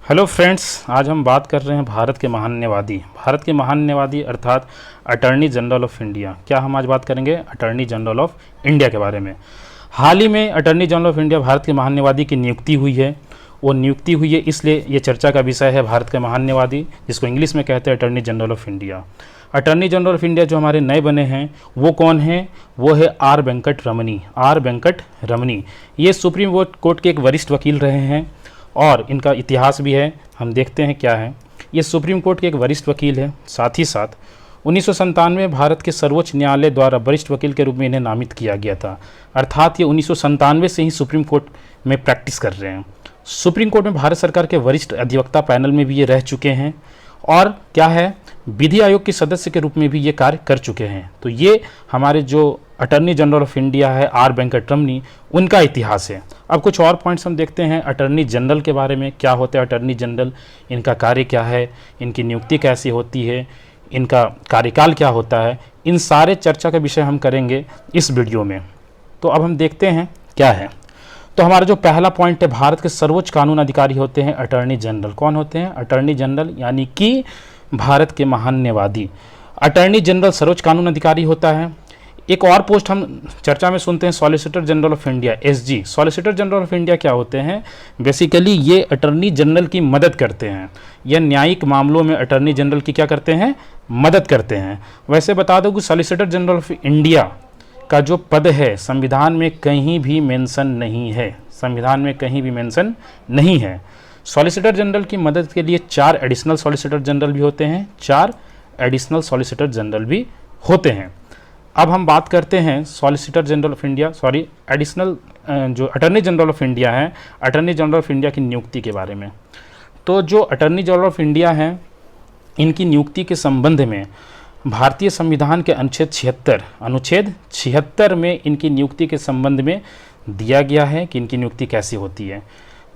Hello friends, आज हम बात कर रहे हैं भारत के महान न्यायवादी अर्थात अटॉर्नी जनरल ऑफ इंडिया। क्या हम आज बात करेंगे? अटॉर्नी जनरल ऑफ इंडिया के बारे में। हाल ही में attorney general of India Bharat के महान न्यायवादी की नियुक्ति हुई है। वो नियुक्ति हुई है इसलिए ये चर्चा का विषय है भारत के महान न्यायवादी, जिसको इंग्लिश में कहते हैं attorney general of India. Attorney general of India जो हमारे नए बने हैं वो कौन है? वो है आर वेंकट रमनी। ये सुप्रीम कोर्ट के एक वरिष्ठ वकील रहे हैं और इनका इतिहास भी है, हम देखते हैं क्या है। ये सुप्रीम कोर्ट के एक वरिष्ठ वकील है। साथ ही साथ 1997 में भारत के सर्वोच्च न्यायालय द्वारा वरिष्ठ वकील के रूप में इन्हें नामित किया गया था, अर्थात ये 1997 से ही सुप्रीम कोर्ट में प्रैक्टिस कर रहे हैं। सुप्रीम कोर्ट में भारत सरकार के वरिष्ठ अधिवक्ता पैनल में भी ये रह चुके हैं और क्या है, विधि आयोग के सदस्य के रूप में भी ये कार्य कर चुके हैं। तो ये हमारे जो अटॉर्नी जनरल ऑफ इंडिया है आर वेंकट रमनी, उनका इतिहास है। अब कुछ और पॉइंट्स हम देखते हैं अटॉर्नी जनरल के बारे में। क्या होता है अटॉर्नी जनरल, इनका कार्य क्या है, इनकी नियुक्ति कैसी होती है, इनका कार्यकाल क्या होता है, इन सारे चर्चा का विषय हम करेंगे इस वीडियो में। तो अब हम देखते हैं क्या है। तो हमारा जो पहला पॉइंट है, भारत के सर्वोच्च कानून अधिकारी होते हैं अटॉर्नी जनरल। कौन होते हैं? अटॉर्नी जनरल, यानी कि भारत के महान न्यायवादी। अटॉर्नी जनरल सर्वोच्च कानून अधिकारी होता है। एक और पोस्ट हम चर्चा में सुनते हैं solicitor general of India, SG. Solicitor general of India क्या होते हैं? बेसिकली ये अटॉर्नी जनरल की मदद करते हैं। यह न्यायिक मामलों में अटॉर्नी जनरल की क्या करते हैं? मदद करते हैं। वैसे बता दो कि सॉलिसिटर जनरल ऑफ इंडिया का जो पद है संविधान में कहीं भी मेंशन नहीं है, संविधान में कहीं भी मेंशन नहीं है। सॉलिसिटर जनरल की मदद के लिए 4 एडिशनल सॉलिसिटर जनरल भी होते हैं, 4 एडिशनल सॉलिसिटर जनरल भी होते हैं। अब हम बात करते हैं solicitor general of India, additional जो अटॉर्नी जनरल ऑफ इंडिया है, अटॉर्नी जनरल ऑफ इंडिया की नियुक्ति के बारे में। तो जो अटॉर्नी जनरल ऑफ इंडिया हैं, इनकी नियुक्ति के संबंध में भारतीय संविधान के अनुच्छेद 76 में इनकी नियुक्ति के संबंध में दिया गया है कि इनकी नियुक्ति कैसी होती है।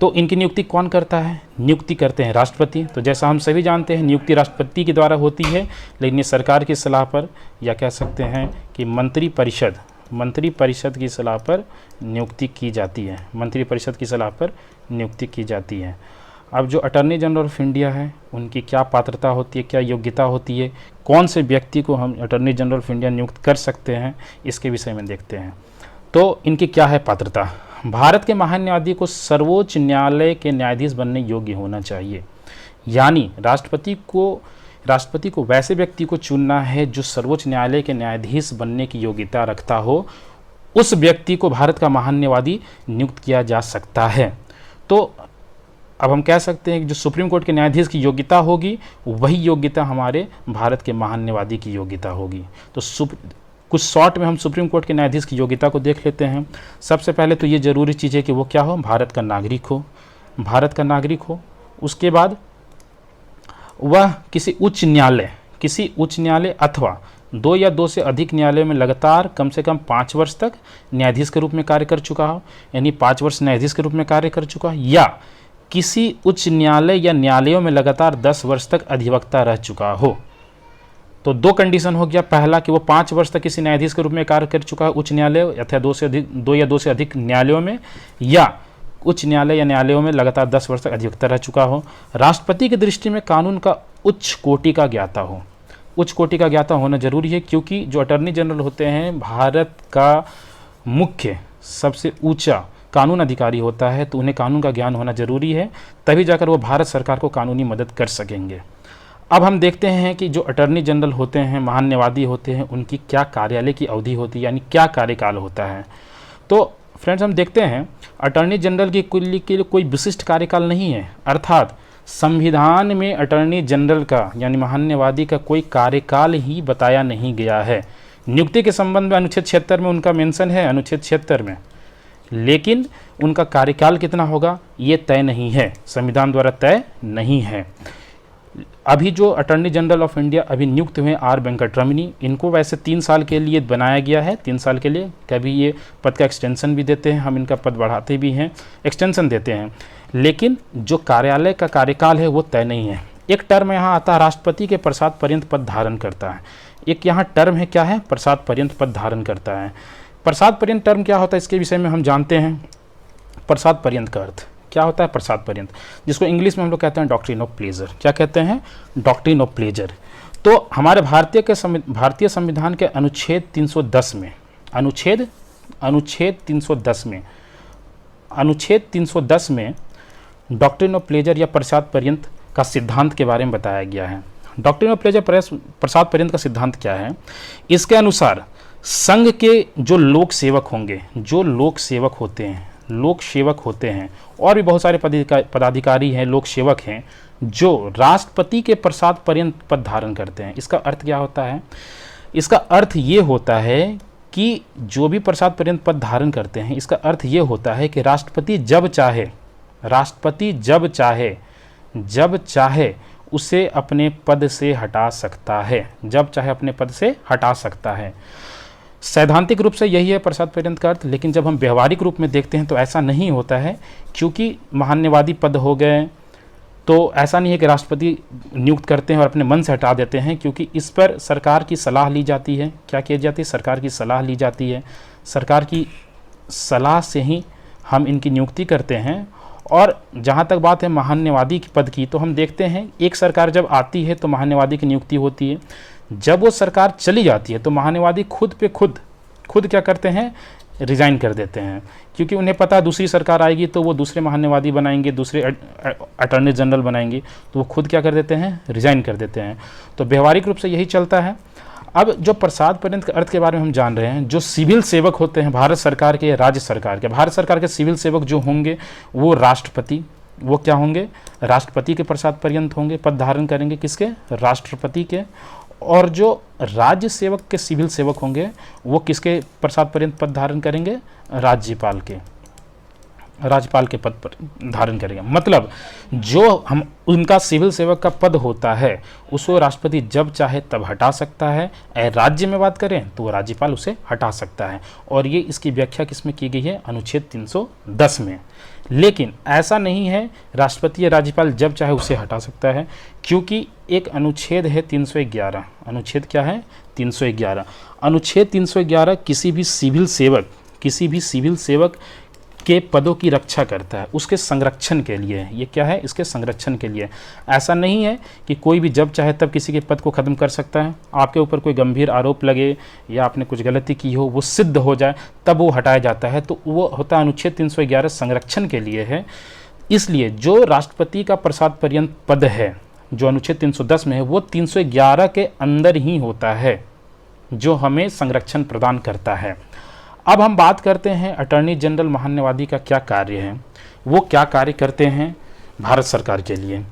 तो इनकी नियुक्ति कौन करता है? नियुक्ति करते हैं राष्ट्रपति। तो जैसा हम सभी जानते हैं नियुक्ति राष्ट्रपति के द्वारा होती है, लेकिन ये सरकार की सलाह पर, या कह सकते हैं कि मंत्रि परिषद की सलाह पर नियुक्ति की जाती है। मंत्रि परिषद की सलाह पर नियुक्ति की जाती है। अब जो अटॉर्नी जनरल ऑफ इंडिया है, उनकी क्या पात्रता होती है, क्या योग्यता होती है, कौन से व्यक्ति को हम अटॉर्नी जनरल ऑफ इंडिया नियुक्त कर सकते हैं, इसके विषय में देखते हैं। तो इनकी क्या है पात्रता? भारत के महान न्यायाधीश को सर्वोच्च न्यायालय के न्यायाधीश बनने योग्य होना चाहिए। यानी राष्ट्रपति को वैसे व्यक्ति को चुनना है जो सर्वोच्च न्यायालय के न्यायाधीश बनने की योग्यता रखता हो, उस व्यक्ति को भारत का महान न्यायवादी नियुक्त किया जा सकता है। तो अब हम कह सकते हैं कि जो सुप्रीम कोर्ट के न्यायाधीश की योग्यता होगी, वही योग्यता हमारे भारत के महान न्यायवादी की योग्यता होगी। तो कुछ शॉर्ट में हम सुप्रीम कोर्ट के न्यायाधीश की योग्यता को देख लेते हैं। सबसे पहले तो ये ज़रूरी चीज़ है कि वो क्या हो? भारत का नागरिक हो। उसके बाद वह किसी उच्च न्यायालय अथवा 2 या 2 से अधिक न्यायालय में लगातार कम से कम 5 वर्ष तक न्यायाधीश के रूप में कार्य कर चुका हो, यानी 5 वर्ष न्यायाधीश के रूप में कार्य कर चुका हो, या किसी उच्च न्यायालय या न्यायालयों में लगातार 10 वर्ष तक अधिवक्ता रह चुका हो। तो 2 कंडीशन हो गया। पहला कि वो 5 वर्ष तक किसी न्यायाधीश के रूप में कार्य कर चुका है उच्च न्यायालय अथवा 2 या 2 से अधिक न्यायालयों में, या उच्च न्यायालय या न्यायालयों में लगातार 10 वर्ष तक अधिवक्ता रह चुका हो। राष्ट्रपति की दृष्टि में कानून का उच्च कोटि का ज्ञाता होना जरूरी है, क्योंकि जो अटॉर्नी जनरल होते हैं भारत का मुख्य सबसे ऊंचा कानून अधिकारी होता है, तो उन्हें कानून का ज्ञान होना जरूरी है, तभी जाकर वो भारत सरकार को कानूनी मदद कर सकेंगे। अब हम देखते हैं कि जो अटॉर्नी जनरल होते हैं, महान न्यायवादी होते हैं, उनकी क्या कार्यालय की अवधि होती है, यानी क्या कार्यकाल होता है। तो फ्रेंड्स हम देखते हैं अटॉर्नी जनरल की के लिए कोई विशिष्ट कार्यकाल नहीं है, अर्थात संविधान में अटॉर्नी जनरल का यानी महान न्यायवादी का कोई कार्यकाल ही बताया नहीं गया है। नियुक्ति के संबंध में अनुच्छेद 76 में उनका मेंशन है, अनुच्छेद 76 में, लेकिन उनका कार्यकाल कितना होगा ये तय नहीं है, संविधान द्वारा तय नहीं है। अभी जो अटॉर्नी जनरल ऑफ इंडिया अभी नियुक्त हुए आर वेंकट रमनी, इनको वैसे 3 साल के लिए बनाया गया है, 3 साल के लिए। कभी ये पद का एक्सटेंशन भी देते हैं, हम इनका पद बढ़ाते भी हैं, एक्सटेंशन देते हैं, लेकिन जो कार्यालय का कार्यकाल है वो तय नहीं है। एक टर्म यहाँ आता है राष्ट्रपति के प्रसाद पर्यंत पद धारण करता है, एक यहाँ टर्म है क्या है? प्रसाद पर्यंत पद धारण करता है। प्रसाद पर्यंत टर्म क्या होता है इसके विषय में हम जानते हैं। प्रसाद पर्यंत का अर्थ क्या होता है? प्रसाद पर्यंत, जिसको इंग्लिश में हम लोग कहते हैं डॉक्ट्रिन ऑफ प्लेजर। क्या कहते हैं? Doctrine of pleasure. तो हमारे भारतीय संविधान के अनुच्छेद 310 में अनुच्छेद 310 में डॉक्ट्रिन ऑफ प्लेजर या प्रसाद पर्यंत का सिद्धांत के बारे में बताया गया है। डॉक्ट्रिन ऑफ प्लेजर प्रसाद पर्यंत का सिद्धांत क्या है? इसके अनुसार संघ के जो लोक सेवक होंगे, जो लोक सेवक होते हैं और भी बहुत सारे पदाधिकारी हैं, लोक सेवक हैं, जो राष्ट्रपति के प्रसाद पर्यंत पद धारण करते हैं। इसका अर्थ क्या होता है? इसका अर्थ ये होता है कि जो भी प्रसाद पर्यंत पद धारण करते हैं, इसका अर्थ ये होता है कि राष्ट्रपति जब चाहे उसे अपने पद से हटा सकता है। सैद्धांतिक रूप से यही है प्रसाद पर्यंत का अर्थ, लेकिन जब हम व्यवहारिक रूप में देखते हैं तो ऐसा नहीं होता है, क्योंकि महान्यवादी पद हो गए तो ऐसा नहीं है कि राष्ट्रपति नियुक्त करते हैं और अपने मन से हटा देते हैं, क्योंकि इस पर सरकार की सलाह ली जाती है। क्या की जाती है? सरकार की सलाह ली जाती है। सरकार की सलाह से ही हम इनकी नियुक्ति करते हैं। और जहाँ तक बात है महान्यवादी की पद की, तो हम देखते हैं एक सरकार जब आती है तो महान्यवादी की नियुक्ति होती है, जब वो सरकार चली जाती है तो महान्यवादी खुद क्या करते हैं? रिज़ाइन कर देते हैं, क्योंकि उन्हें पता है दूसरी सरकार आएगी तो वो दूसरे महान्यवादी बनाएंगे, दूसरे अटॉर्नी जनरल बनाएंगे, तो वो खुद क्या कर देते हैं? रिज़ाइन कर देते हैं। तो व्यवहारिक रूप से यही चलता है। अब जो प्रसाद पर्यंत के अर्थ के बारे में हम जान रहे हैं, जो सिविल सेवक होते हैं भारत सरकार के, राज्य सरकार के, भारत सरकार के सिविल सेवक जो होंगे वो राष्ट्रपति, वो क्या होंगे? राष्ट्रपति के प्रसाद पर्यंत होंगे, पद धारण करेंगे। किसके? राष्ट्रपति के। और जो राज्य सेवक के सिविल सेवक होंगे वो किसके प्रसाद पर्यंत पद धारण करेंगे? राज्यपाल के पद पर धारण करेंगे। मतलब जो हम उनका सिविल सेवक का पद होता है उसको राष्ट्रपति जब चाहे तब हटा सकता है। राज्य में बात करें तो वो राज्यपाल उसे हटा सकता है, और ये इसकी व्याख्या किसमें की गई है? अनुच्छेद 310 में। लेकिन ऐसा नहीं है राष्ट्रपति या राज्यपाल जब चाहे उसे हटा सकता है, क्योंकि एक अनुच्छेद है 311। अनुच्छेद क्या है? 311। अनुच्छेद 311 किसी भी सिविल सेवक के पदों की रक्षा करता है, उसके संरक्षण के लिए। ये क्या है? इसके संरक्षण के लिए। ऐसा नहीं है कि कोई भी जब चाहे तब किसी के पद को ख़त्म कर सकता है। आपके ऊपर कोई गंभीर आरोप लगे या आपने कुछ गलती की हो, वो सिद्ध हो जाए, तब वो हटाया जाता है। तो वो होता है अनुच्छेद 311 संरक्षण के लिए है। इसलिए जो राष्ट्रपति का प्रसाद पर्यंत पद है जो अनुच्छेद 310 में है, वो 311 के अंदर ही होता है, जो हमें संरक्षण प्रदान करता है। अब हम बात करते हैं अटॉर्नी जनरल महान्यवादी का क्या कार्य है, वो क्या कार्य करते हैं भारत सरकार के लिए।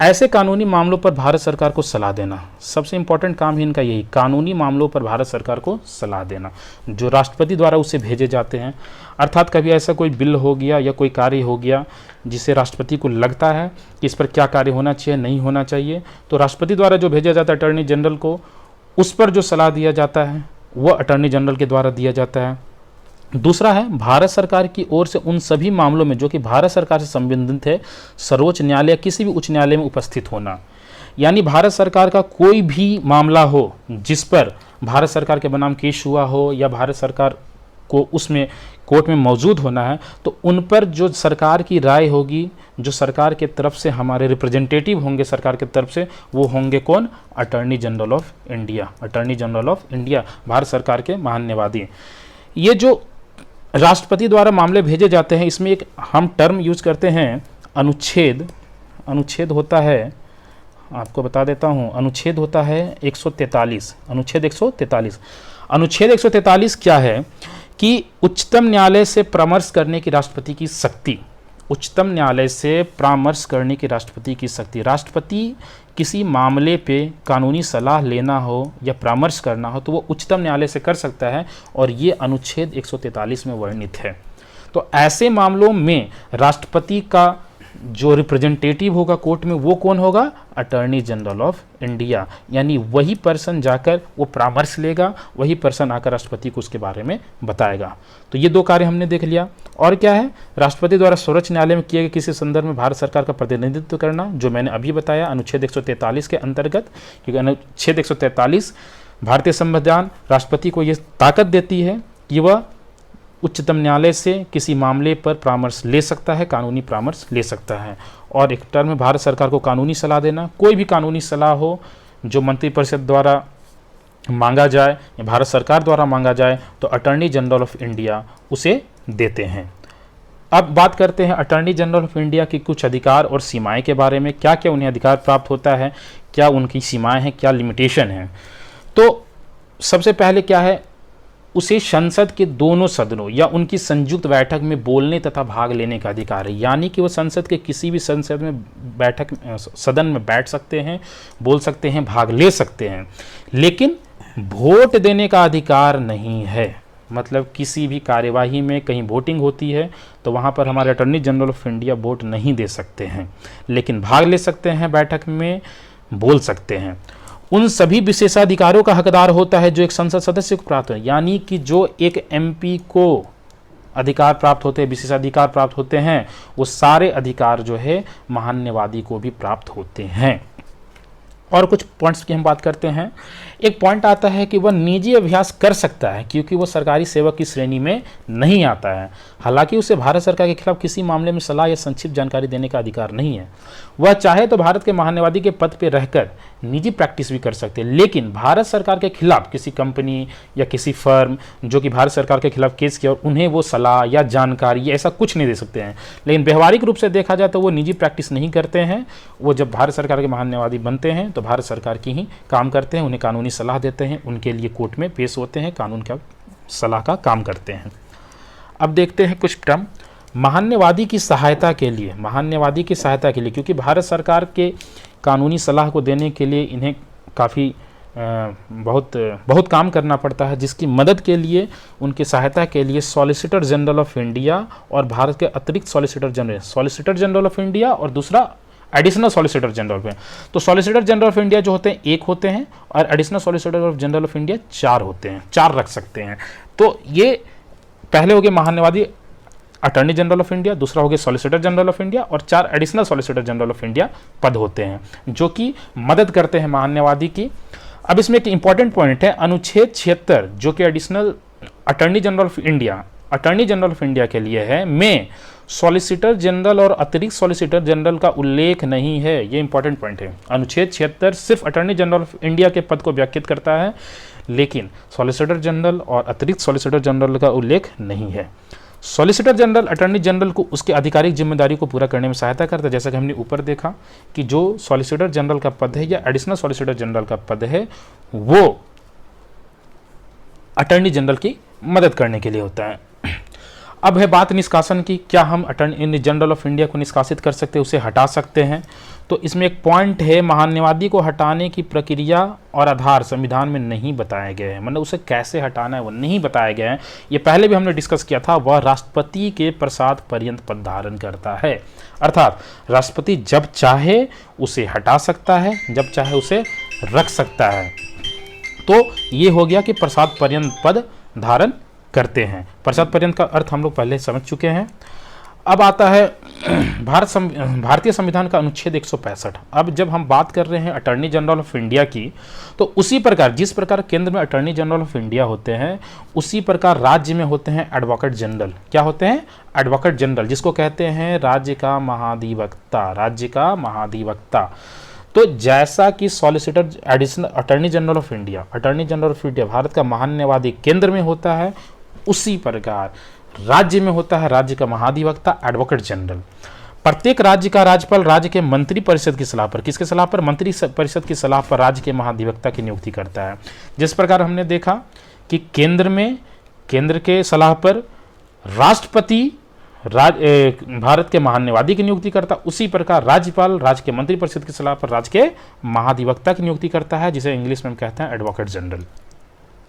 ऐसे कानूनी मामलों पर भारत सरकार को सलाह देना, सबसे इम्पोर्टेंट काम ही इनका यही, कानूनी मामलों पर भारत सरकार को सलाह देना, जो राष्ट्रपति द्वारा उसे भेजे जाते हैं। अर्थात कभी ऐसा कोई बिल हो गया या कोई कार्य हो गया जिसे राष्ट्रपति को लगता है कि इस पर क्या कार्य होना चाहिए, नहीं होना चाहिए, तो राष्ट्रपति द्वारा जो भेजा जाता है अटॉर्नी जनरल को, उस पर जो सलाह दिया जाता है वह अटॉर्नी जनरल के द्वारा दिया जाता है। दूसरा है भारत सरकार की ओर से उन सभी मामलों में जो कि भारत सरकार से संबंधित है, सर्वोच्च न्यायालय या किसी भी उच्च न्यायालय में उपस्थित होना। यानी भारत सरकार का कोई भी मामला हो जिस पर भारत सरकार के बनाम केस हुआ हो या भारत सरकार को उसमें कोर्ट में मौजूद होना है, तो उन पर जो सरकार की राय होगी, जो सरकार के तरफ से हमारे रिप्रेजेंटेटिव होंगे सरकार की तरफ से, वो होंगे कौन? Attorney general of India. Attorney general of India Bharat सरकार के महान्यवादी। ये जो राष्ट्रपति द्वारा मामले भेजे जाते हैं, इसमें एक हम टर्म यूज करते हैं अनुच्छेद। अनुच्छेद होता है, आपको बता देता हूँ, अनुच्छेद होता है 143। अनुच्छेद 143। अनुच्छेद 143 क्या है कि उच्चतम न्यायालय से परामर्श करने की राष्ट्रपति की शक्ति। उच्चतम न्यायालय से परामर्श करने की राष्ट्रपति की शक्ति। राष्ट्रपति किसी मामले पे कानूनी सलाह लेना हो या परामर्श करना हो तो वो उच्चतम न्यायालय से कर सकता है, और ये अनुच्छेद 143 में वर्णित है। तो ऐसे मामलों में राष्ट्रपति का जो रिप्रेजेंटेटिव होगा कोर्ट में, वो कौन होगा? Attorney general of India. यानी वही पर्सन जाकर वो परामर्श लेगा, वही पर्सन आकर राष्ट्रपति को उसके बारे में बताएगा। तो ये दो कार्य हमने देख लिया। और क्या है? राष्ट्रपति द्वारा सर्वोच्च न्यायालय में किए गए किसी संदर्भ में भारत सरकार का प्रतिनिधित्व करना, जो मैंने अभी बताया अनुच्छेद 143 के अंतर्गत, क्योंकि अनुच्छेद 143 भारतीय संविधान राष्ट्रपति को ये ताकत देती है कि वह उच्चतम न्यायालय से किसी मामले पर परामर्श ले सकता है, कानूनी परामर्श ले सकता है। और एक टर्म है भारत सरकार को कानूनी सलाह देना। कोई भी कानूनी सलाह हो जो मंत्रिपरिषद द्वारा मांगा जाए या भारत सरकार द्वारा मांगा जाए तो अटॉर्नी जनरल ऑफ इंडिया उसे देते हैं। अब बात करते हैं अटॉर्नी जनरल ऑफ इंडिया की कुछ अधिकार और सीमाएं के बारे में, क्या क्या उन्हें अधिकार प्राप्त होता है, क्या उनकी सीमाएं हैं, क्या लिमिटेशन है। तो सबसे पहले क्या है, उसे संसद के दोनों सदनों या उनकी संयुक्त बैठक में बोलने तथा भाग लेने का अधिकार है। यानी कि वो संसद के किसी भी संसद में सदन में बैठ सकते हैं, बोल सकते हैं, भाग ले सकते हैं, लेकिन वोट देने का अधिकार नहीं है। मतलब किसी भी कार्यवाही में कहीं वोटिंग होती है तो वहाँ पर हमारे attorney general of India vote नहीं दे सकते हैं, लेकिन भाग ले सकते हैं, बैठक में बोल सकते हैं। उन सभी विशेषाधिकारों का हकदार होता है जो एक संसद सदस्य को प्राप्त है। यानी कि जो एक एमपी को अधिकार प्राप्त होते हैं, विशेषाधिकार प्राप्त होते हैं, वो सारे अधिकार जो है महान्यवादी को भी प्राप्त होते हैं। और कुछ पॉइंट्स की हम बात करते हैं। एक पॉइंट आता है कि वह निजी अभ्यास कर सकता है क्योंकि वह सरकारी सेवक की श्रेणी में नहीं आता है। हालांकि उसे भारत सरकार के खिलाफ किसी मामले में सलाह या संक्षिप्त जानकारी देने का अधिकार नहीं है। वह चाहे तो भारत के महान्यवादी के पद पर रहकर निजी प्रैक्टिस भी कर सकते हैं, लेकिन भारत सरकार के खिलाफ किसी कंपनी या किसी फर्म जो कि भारत सरकार के खिलाफ केस किया और उन्हें वो सलाह या जानकारी ऐसा कुछ नहीं दे सकते हैं। लेकिन व्यवहारिक रूप से देखा जाए तो वो निजी प्रैक्टिस नहीं करते हैं। वो जब भारत सरकार के महान्यवादी बनते हैं तो भारत सरकार की ही काम करते हैं, उन्हें कानूनी सलाह देते हैं, उनके लिए कोर्ट में पेश होते हैं, कानून का सलाह का काम करते हैं। अब देखते हैं कुछ टर्म महान्यवादी की सहायता के लिए। महान्यवादी की सहायता के लिए क्योंकि भारत सरकार के कानूनी सलाह को देने के लिए इन्हें काफ़ी बहुत काम करना पड़ता है, जिसकी मदद के लिए उनकी सहायता के लिए सॉलिसिटर जनरल ऑफ इंडिया और भारत के अतिरिक्त सॉलिसिटर जनरल ऑफ इंडिया और दूसरा additional solicitor general of India. तो सॉलिसिटर जनरल ऑफ इंडिया जो होते हैं एक होते हैं और additional solicitor general of India 4 होते हैं, 4 रख सकते हैं। तो ये पहले हो गए महान्यवादी अटॉर्नी जनरल ऑफ इंडिया, दूसरा हो गया सॉलिसिटर जनरल ऑफ इंडिया और 4 additional solicitor general of India पद होते हैं जो कि मदद करते हैं महान्यवादी की। अब इसमें एक इंपॉर्टेंट पॉइंट है, अनुच्छेद 76 जो कि additional attorney general of India के लिए है, में सॉलिसिटर जनरल और अतिरिक्त सॉलिसिटर जनरल का उल्लेख नहीं है। ये इंपॉर्टेंट पॉइंट है। अनुच्छेद 76 सिर्फ अटॉर्नी जनरल ऑफ इंडिया के पद को व्याख्यात करता है, लेकिन सॉलिसिटर जनरल और अतिरिक्त सॉलिसिटर जनरल का उल्लेख नहीं है। सॉलिसिटर जनरल अटॉर्नी जनरल को उसके आधिकारिक जिम्मेदारी को पूरा करने में सहायता करता है। जैसा कि हमने ऊपर देखा कि जो सॉलिसिटर जनरल का पद है या एडिशनल सॉलिसिटर जनरल का पद है वो अटॉर्नी जनरल की मदद करने के लिए होता है। अब है बात निष्कासन की, क्या हम अटॉर्नी जनरल ऑफ इंडिया को निष्कासित कर सकते हैं, उसे हटा सकते हैं? तो इसमें एक पॉइंट है, महान्यवादी को हटाने की प्रक्रिया और आधार संविधान में नहीं बताए गए हैं। मतलब उसे कैसे हटाना है वो नहीं बताया गया है। ये पहले भी हमने डिस्कस किया था। वह राष्ट्रपति के प्रसाद पर्यंत पद धारण करता है, अर्थात राष्ट्रपति जब चाहे उसे हटा सकता है, जब चाहे उसे रख सकता है। तो ये हो गया कि प्रसाद पर्यंत पद धारण करते हैं। प्रसाद पर्यंत का अर्थ हम लोग पहले समझ चुके हैं। अब आता है भारतीय संविधान का अनुच्छेद 165। अब जब हम बात कर रहे हैं अटॉर्नी जनरल ऑफ इंडिया की, तो उसी प्रकार जिस प्रकार केंद्र में अटॉर्नी जनरल ऑफ इंडिया होते हैं, उसी प्रकार राज्य में होते हैं एडवोकेट जनरल। क्या होते हैं? एडवोकेट जनरल, जिसको कहते हैं राज्य का महाधिवक्ता। राज्य का महाधिवक्ता। तो जैसा कि solicitor additional attorney general of India Bharat का महान्यवादी केंद्र में होता है, उसी प्रकार राज्य में होता है राज्य का महाधिवक्ता एडवोकेट जनरल। प्रत्येक राज्य का राज्यपाल राज्य के मंत्री परिषद की सलाह पर, किसके सलाह पर? मंत्री परिषद की सलाह पर राज्य के महाधिवक्ता की नियुक्ति करता है। जिस प्रकार हमने देखा कि केंद्र के सलाह पर राष्ट्रपति भारत के महान्यवादी की नियुक्ति करता, उसी प्रकार राज्यपाल राज्य के मंत्री परिषद की सलाह पर राज्य के महाधिवक्ता की नियुक्ति करता है, जिसे इंग्लिश में हम कहते हैं एडवोकेट जनरल।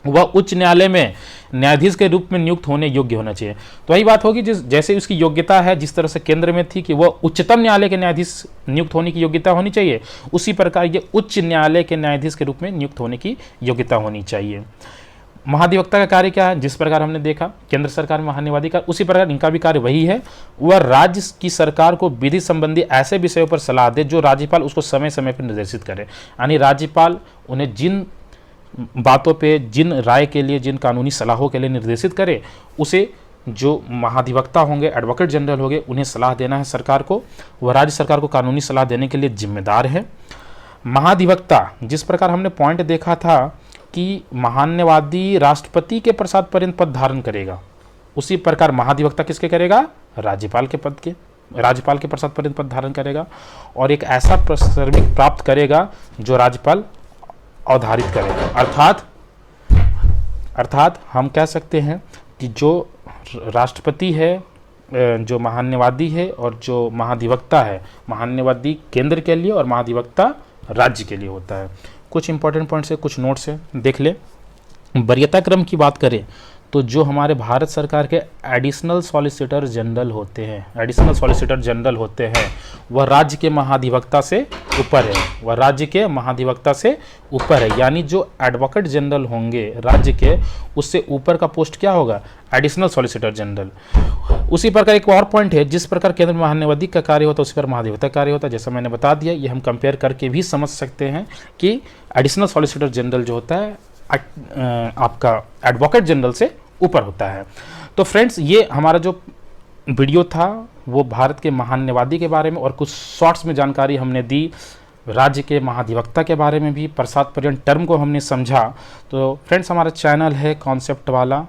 वह उच्च न्यायालय में न्यायाधीश के रूप में नियुक्त होने योग्य होना चाहिए। तो वही बात होगी जैसे उसकी योग्यता है, जिस तरह से केंद्र में थी कि वह उच्चतम न्यायालय के न्यायाधीश नियुक्त होने की योग्यता होनी चाहिए, उसी प्रकार ये उच्च न्यायालय के न्यायाधीश के रूप में नियुक्त होने की योग्यता होनी चाहिए। महाधिवक्ता का कार्य क्या है? जिस प्रकार हमने देखा केंद्र सरकार में महान्यवादी का, उसी प्रकार इनका भी कार्य वही है। वह राज्य की सरकार को विधि संबंधी ऐसे विषयों पर सलाह दे जो राज्यपाल उसको समय समय पर निर्देशित करे। यानी राज्यपाल उन्हें जिन बातों पे, जिन राय के लिए, जिन कानूनी सलाहों के लिए निर्देशित करे, उसे जो महाधिवक्ता होंगे, एडवोकेट जनरल होंगे, उन्हें सलाह देना है सरकार को। वह राज्य सरकार को कानूनी सलाह देने के लिए जिम्मेदार है। महाधिवक्ता, जिस प्रकार हमने पॉइंट देखा था कि महान्यवादी राष्ट्रपति के प्रसाद पर्यंत पद धारण करेगा, उसी प्रकार महाधिवक्ता किसके करेगा? राज्यपाल के पद के, राज्यपाल के प्रसाद पर्यंत पद धारण करेगा और एक ऐसा सर्विक प्राप्त करेगा जो राज्यपाल अवधारित करेगा। अर्थात हम कह सकते हैं कि जो राष्ट्रपति है, जो महान्यवादी है और जो महाधिवक्ता है, महान्यवादी केंद्र के लिए और महाधिवक्ता राज्य के लिए होता है। कुछ इंपॉर्टेंट पॉइंट्स है, कुछ नोट्स है, देख ले। वरीयता क्रम की बात करें तो जो हमारे भारत सरकार के एडिशनल सॉलिसिटर जनरल होते हैं, एडिशनल सॉलिसिटर जनरल होते हैं, वह राज्य के महाधिवक्ता से ऊपर है, वह राज्य के महाधिवक्ता से ऊपर है। यानी जो एडवोकेट जनरल होंगे राज्य के, उससे ऊपर का पोस्ट क्या होगा? Additional solicitor general. उसी प्रकार एक और पॉइंट है, जिस प्रकार केंद्र महान्यायाधीश का कार्य होता है उसी पर महाधिवक्ता कार्य होता है। जैसा मैंने बता दिया, ये हम कंपेयर करके भी समझ सकते हैं कि एडिशनल सॉलिसिटर जनरल जो होता है आपका एडवोकेट जनरल से ऊपर होता है। तो फ्रेंड्स, ये हमारा जो वीडियो था वो भारत के महान्यायवादी के बारे में और कुछ शॉर्ट्स में जानकारी हमने दी, राज्य के महाधिवक्ता के बारे में भी, प्रसाद पर्यंत टर्म को हमने समझा। तो फ्रेंड्स, हमारा चैनल है कॉन्सेप्ट वाला,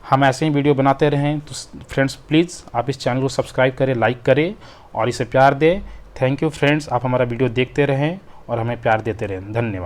हम ऐसे ही वीडियो बनाते रहें। तो फ्रेंड्स प्लीज़ आप इस चैनल को सब्सक्राइब करें, लाइक करें और इसे प्यार दें। थैंक यू फ्रेंड्स, आप हमारा वीडियो देखते रहें और हमें प्यार देते रहें। धन्यवाद।